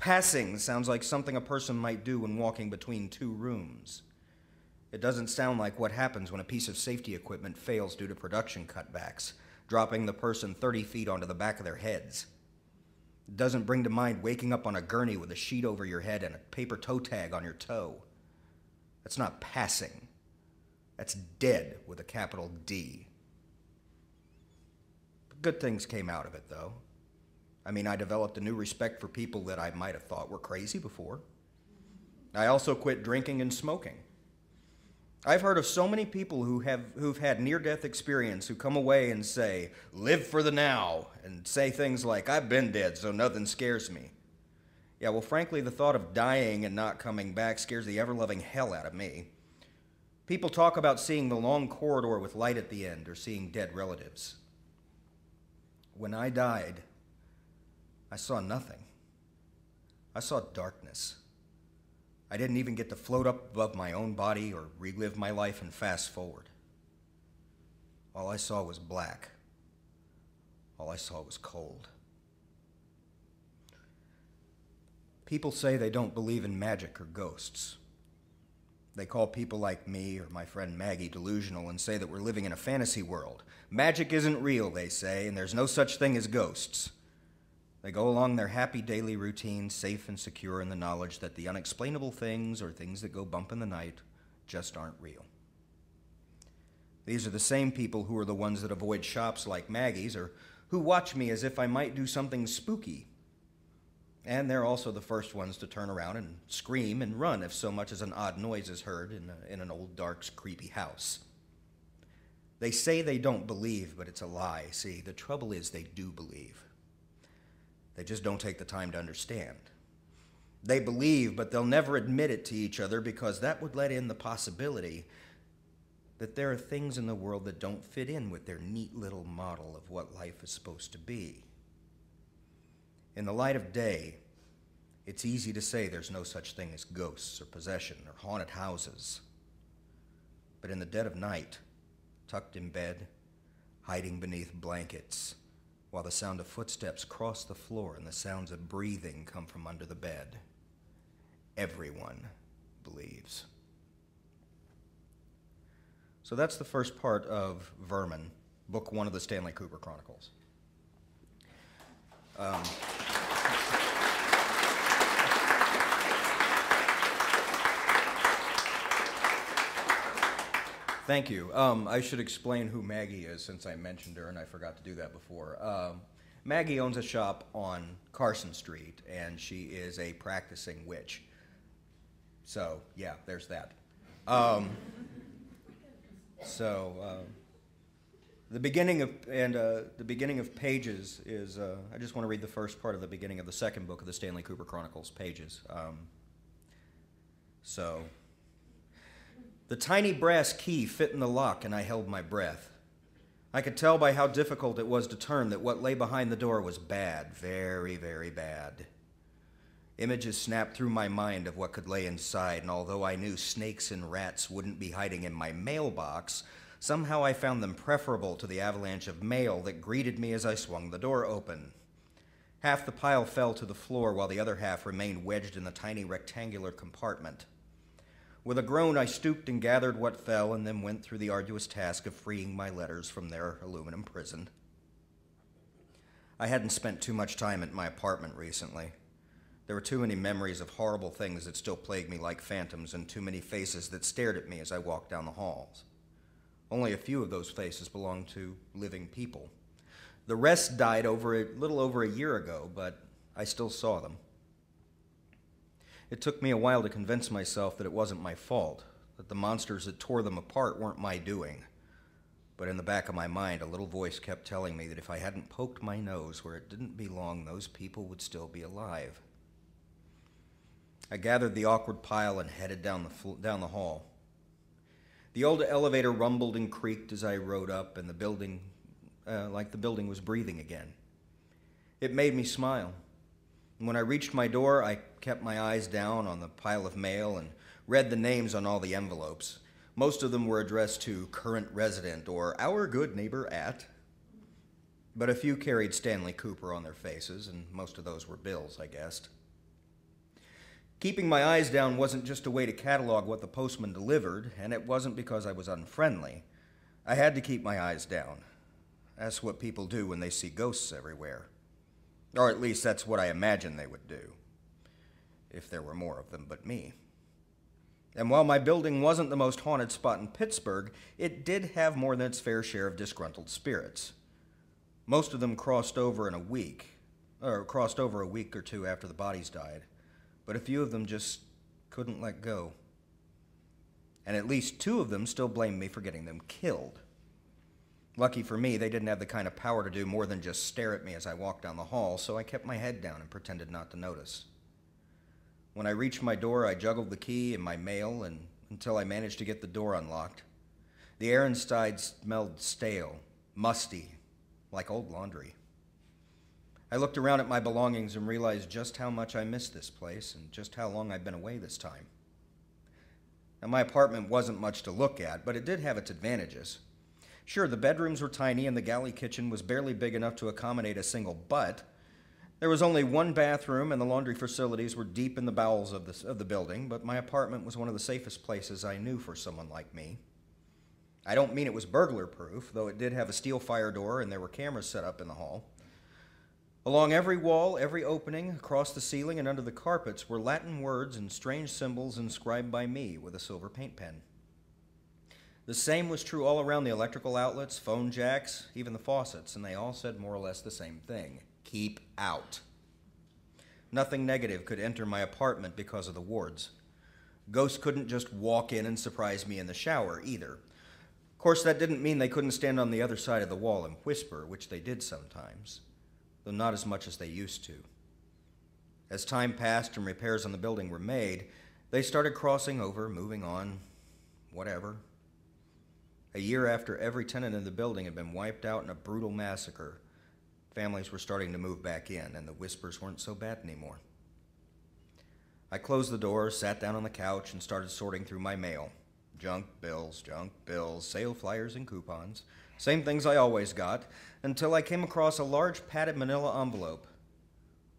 Passing sounds like something a person might do when walking between two rooms. It doesn't sound like what happens when a piece of safety equipment fails due to production cutbacks, dropping the person 30 feet onto the back of their heads. It doesn't bring to mind waking up on a gurney with a sheet over your head and a paper toe tag on your toe. That's not passing. That's dead with a capital D. But good things came out of it, though. I mean, I developed a new respect for people that I might have thought were crazy before. I also quit drinking and smoking. I've heard of so many people who've had near-death experience who come away and say, "Live for the now," and say things like, "I've been dead, so nothing scares me." Yeah, well, frankly, the thought of dying and not coming back scares the ever-loving hell out of me. People talk about seeing the long corridor with light at the end or seeing dead relatives. When I died, I saw nothing. I saw darkness. I didn't even get to float up above my own body or relive my life and fast forward. All I saw was black. All I saw was cold. People say they don't believe in magic or ghosts. They call people like me or my friend Maggie delusional and say that we're living in a fantasy world. Magic isn't real, they say, and there's no such thing as ghosts. They go along their happy daily routine, safe and secure in the knowledge that the unexplainable things or things that go bump in the night just aren't real. These are the same people who are the ones that avoid shops like Maggie's or who watch me as if I might do something spooky. And they're also the first ones to turn around and scream and run if so much as an odd noise is heard in an old, dark, creepy house. They say they don't believe, but it's a lie. See, the trouble is they do believe. They just don't take the time to understand. They believe, but they'll never admit it to each other because that would let in the possibility that there are things in the world that don't fit in with their neat little model of what life is supposed to be. In the light of day, it's easy to say there's no such thing as ghosts or possession or haunted houses. But in the dead of night, tucked in bed, hiding beneath blankets, while the sound of footsteps cross the floor and the sounds of breathing come from under the bed, everyone believes. So that's the first part of Vermin, book 1 of the Stanley Cooper Chronicles. Thank you. I should explain who Maggie is since I mentioned her and I forgot to do that before. Maggie owns a shop on Carson Street and she is a practicing witch. So, yeah, there's that. The beginning of Pages is, I just want to read the first part of the beginning of the second book of the Stanley Cooper Chronicles, Pages. The tiny brass key fit in the lock, and I held my breath. I could tell by how difficult it was to turn that what lay behind the door was bad, very, very bad. Images snapped through my mind of what could lay inside, and although I knew snakes and rats wouldn't be hiding in my mailbox, somehow I found them preferable to the avalanche of mail that greeted me as I swung the door open. Half the pile fell to the floor, while the other half remained wedged in the tiny rectangular compartment. With a groan, I stooped and gathered what fell, and then went through the arduous task of freeing my letters from their aluminum prison. I hadn't spent too much time at my apartment recently. There were too many memories of horrible things that still plagued me like phantoms, and too many faces that stared at me as I walked down the halls. Only a few of those faces belonged to living people. The rest died a little over a year ago, but I still saw them. It took me a while to convince myself that it wasn't my fault, that the monsters that tore them apart weren't my doing. But in the back of my mind, a little voice kept telling me that if I hadn't poked my nose where it didn't belong, those people would still be alive. I gathered the awkward pile and headed down the hall. The old elevator rumbled and creaked as I rode up, and the building was breathing again. It made me smile. And when I reached my door, I kept my eyes down on the pile of mail and read the names on all the envelopes. Most of them were addressed to current resident or our good neighbor at. But a few carried Stanley Cooper on their faces, and most of those were bills, I guessed. Keeping my eyes down wasn't just a way to catalog what the postman delivered, and it wasn't because I was unfriendly. I had to keep my eyes down. That's what people do when they see ghosts everywhere. Or at least that's what I imagined they would do. If there were more of them but me. And while my building wasn't the most haunted spot in Pittsburgh, it did have more than its fair share of disgruntled spirits. Most of them crossed over a week or two after the bodies died. But a few of them just couldn't let go. And at least 2 of them still blamed me for getting them killed. Lucky for me, they didn't have the kind of power to do more than just stare at me as I walked down the hall, so I kept my head down and pretended not to notice. When I reached my door, I juggled the key and my mail until I managed to get the door unlocked. The air inside smelled stale, musty, like old laundry. I looked around at my belongings and realized just how much I missed this place and just how long I'd been away this time. Now, my apartment wasn't much to look at, but it did have its advantages. Sure, the bedrooms were tiny and the galley kitchen was barely big enough to accommodate a single butt. There was only 1 bathroom and the laundry facilities were deep in the bowels of the building, but my apartment was one of the safest places I knew for someone like me. I don't mean it was burglar-proof, though it did have a steel fire door and there were cameras set up in the hall. Along every wall, every opening, across the ceiling and under the carpets were Latin words and strange symbols inscribed by me with a silver paint pen. The same was true all around the electrical outlets, phone jacks, even the faucets, and they all said more or less the same thing. Keep out. Nothing negative could enter my apartment because of the wards. Ghosts couldn't just walk in and surprise me in the shower either. Of course, that didn't mean they couldn't stand on the other side of the wall and whisper, which they did sometimes, though not as much as they used to. As time passed and repairs on the building were made, they started crossing over, moving on, whatever. A year after every tenant in the building had been wiped out in a brutal massacre, families were starting to move back in, and the whispers weren't so bad anymore. I closed the door, sat down on the couch, and started sorting through my mail. Junk bills, sale flyers and coupons. Same things I always got, until I came across a large padded manila envelope.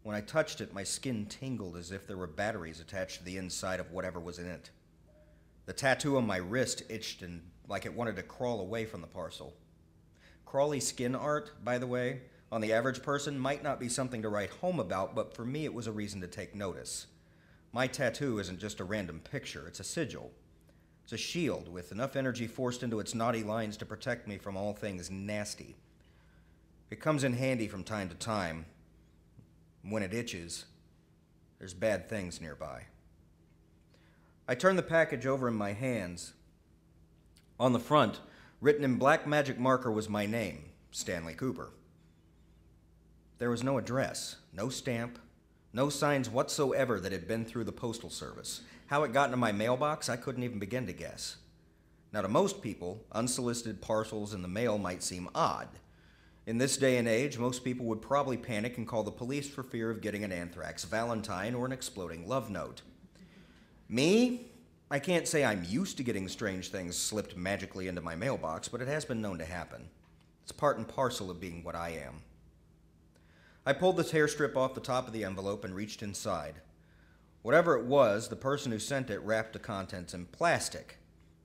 When I touched it, my skin tingled as if there were batteries attached to the inside of whatever was in it. The tattoo on my wrist itched and like it wanted to crawl away from the parcel. Crawly skin art, by the way, on the average person might not be something to write home about, but for me it was a reason to take notice. My tattoo isn't just a random picture, it's a sigil. It's a shield with enough energy forced into its knotty lines to protect me from all things nasty. It comes in handy from time to time. When it itches, there's bad things nearby. I turned the package over in my hands. On the front, written in black magic marker, was my name, Stanley Cooper. There was no address, no stamp, no signs whatsoever that it had been through the postal service. How it got into my mailbox, I couldn't even begin to guess. Now, to most people, unsolicited parcels in the mail might seem odd. In this day and age, most people would probably panic and call the police for fear of getting an anthrax Valentine or an exploding love note. Me? I can't say I'm used to getting strange things slipped magically into my mailbox, but it has been known to happen. It's part and parcel of being what I am. I pulled the tear strip off the top of the envelope and reached inside. Whatever it was, the person who sent it wrapped the contents in plastic.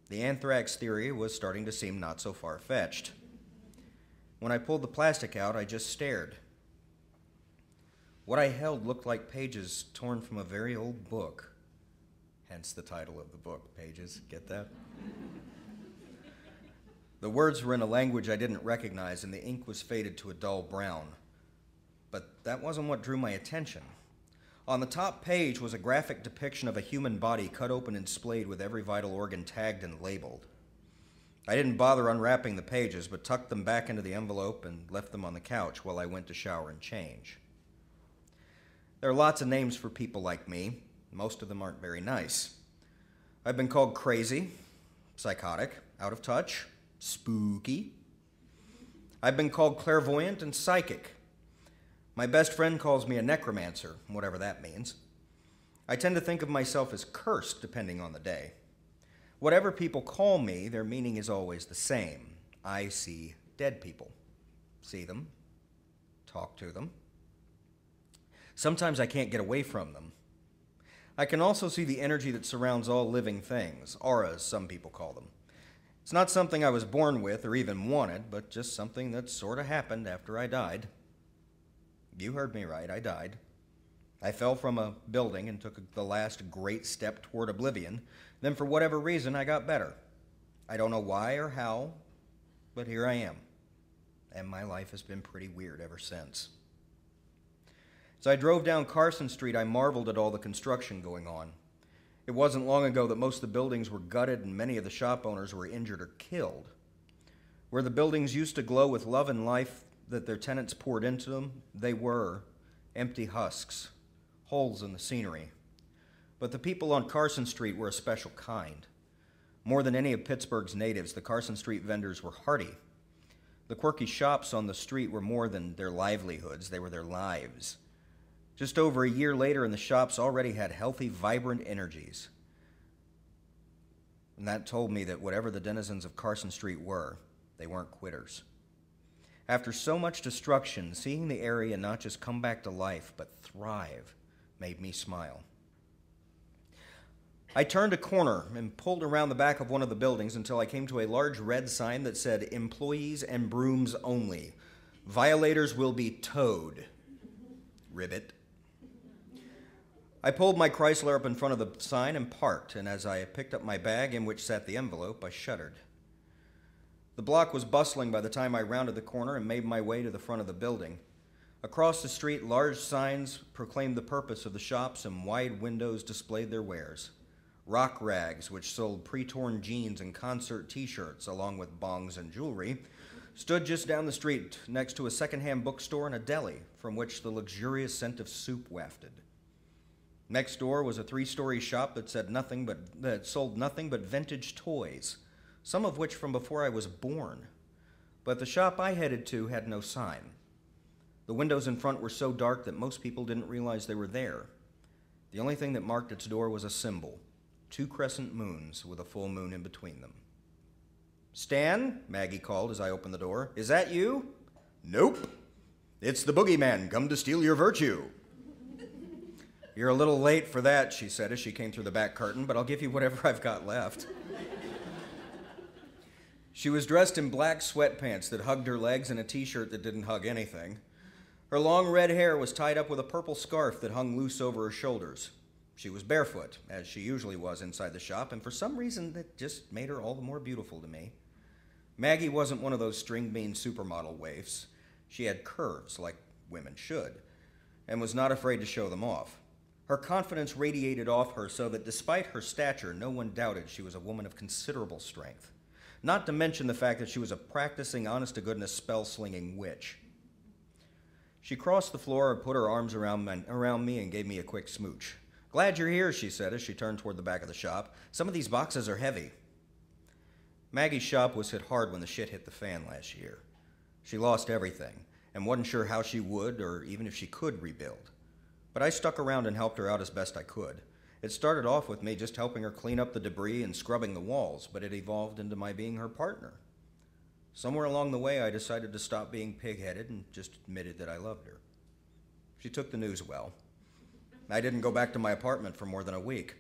The anthrax theory was starting to seem not so far-fetched. When I pulled the plastic out, I just stared. What I held looked like pages torn from a very old book. Hence the title of the book, Pages. Get that? The words were in a language I didn't recognize, and the ink was faded to a dull brown. But that wasn't what drew my attention. On the top page was a graphic depiction of a human body cut open and splayed with every vital organ tagged and labeled. I didn't bother unwrapping the pages, but tucked them back into the envelope and left them on the couch while I went to shower and change. There are lots of names for people like me. Most of them aren't very nice. I've been called crazy, psychotic, out of touch, spooky. I've been called clairvoyant and psychic. My best friend calls me a necromancer, whatever that means. I tend to think of myself as cursed, depending on the day. Whatever people call me, their meaning is always the same. I see dead people. See them. Talk to them. Sometimes I can't get away from them. I can also see the energy that surrounds all living things, auras, some people call them. It's not something I was born with or even wanted, but just something that sort of happened after I died. You heard me right, I died. I fell from a building and took the last great step toward oblivion. Then, for whatever reason, I got better. I don't know why or how, but here I am. And my life has been pretty weird ever since. As I drove down Carson Street, I marveled at all the construction going on. It wasn't long ago that most of the buildings were gutted and many of the shop owners were injured or killed. Where the buildings used to glow with love and life that their tenants poured into them, they were empty husks, holes in the scenery. But the people on Carson Street were a special kind. More than any of Pittsburgh's natives, the Carson Street vendors were hearty. The quirky shops on the street were more than their livelihoods, they were their lives. Just over a year later, and the shops already had healthy, vibrant energies. And that told me that whatever the denizens of Carson Street were, they weren't quitters. After so much destruction, seeing the area not just come back to life, but thrive, made me smile. I turned a corner and pulled around the back of one of the buildings until I came to a large red sign that said, "Employees and brooms only. Violators will be towed." Ribbit. I pulled my Chrysler up in front of the sign and parked, and as I picked up my bag in which sat the envelope, I shuddered. The block was bustling by the time I rounded the corner and made my way to the front of the building. Across the street, large signs proclaimed the purpose of the shops, and wide windows displayed their wares. Rock Rags, which sold pre-torn jeans and concert t-shirts, along with bongs and jewelry, stood just down the street next to a second-hand bookstore and a deli, from which the luxurious scent of soup wafted. Next door was a 3-story shop that sold nothing but vintage toys, some of which from before I was born. But the shop I headed to had no sign. The windows in front were so dark that most people didn't realize they were there. The only thing that marked its door was a symbol, 2 crescent moons with a full moon in between them. "Stan," Maggie called as I opened the door. "Is that you?" "Nope. It's the boogeyman come to steal your virtue." "You're a little late for that," she said as she came through the back curtain, "but I'll give you whatever I've got left." She was dressed in black sweatpants that hugged her legs and a t-shirt that didn't hug anything. Her long red hair was tied up with a purple scarf that hung loose over her shoulders. She was barefoot, as she usually was inside the shop, and for some reason that just made her all the more beautiful to me. Maggie wasn't one of those string bean supermodel waifs. She had curves, like women should, and was not afraid to show them off. Her confidence radiated off her so that despite her stature, no one doubted she was a woman of considerable strength. Not to mention the fact that she was a practicing, honest-to-goodness spell-slinging witch. She crossed the floor and put her arms around me and gave me a quick smooch. "Glad you're here," she said as she turned toward the back of the shop. "Some of these boxes are heavy." Maggie's shop was hit hard when the shit hit the fan last year. She lost everything and wasn't sure how she would or even if she could rebuild. But I stuck around and helped her out as best I could. It started off with me just helping her clean up the debris and scrubbing the walls, but it evolved into my being her partner. Somewhere along the way, I decided to stop being pig-headed and just admitted that I loved her. She took the news well. I didn't go back to my apartment for more than a week.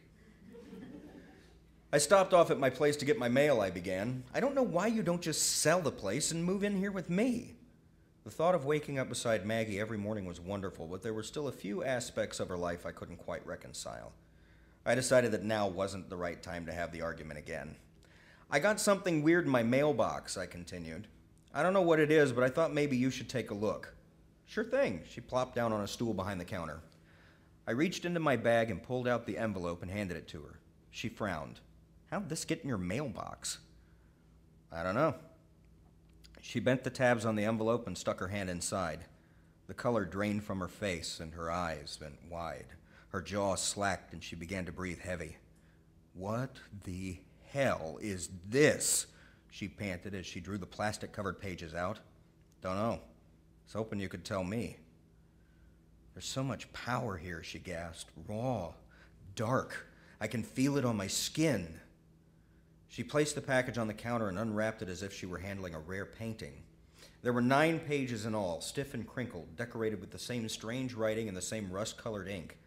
I stopped off at my place to get my mail, I began. "I don't know why you don't just sell the place and move in here with me." The thought of waking up beside Maggie every morning was wonderful, but there were still a few aspects of her life I couldn't quite reconcile. I decided that now wasn't the right time to have the argument again. "I got something weird in my mailbox," I continued. "I don't know what it is, but I thought maybe you should take a look." "Sure thing." She plopped down on a stool behind the counter. I reached into my bag and pulled out the envelope and handed it to her. She frowned. "How'd this get in your mailbox?" "I don't know." She bent the tabs on the envelope and stuck her hand inside. The color drained from her face and her eyes went wide. Her jaw slacked and she began to breathe heavy. "What the hell is this?" she panted as she drew the plastic-covered pages out. "Don't know. I was hoping you could tell me." "There's so much power here," she gasped. "Raw, dark. I can feel it on my skin." She placed the package on the counter and unwrapped it as if she were handling a rare painting. There were 9 pages in all, stiff and crinkled, decorated with the same strange writing and the same rust-colored ink.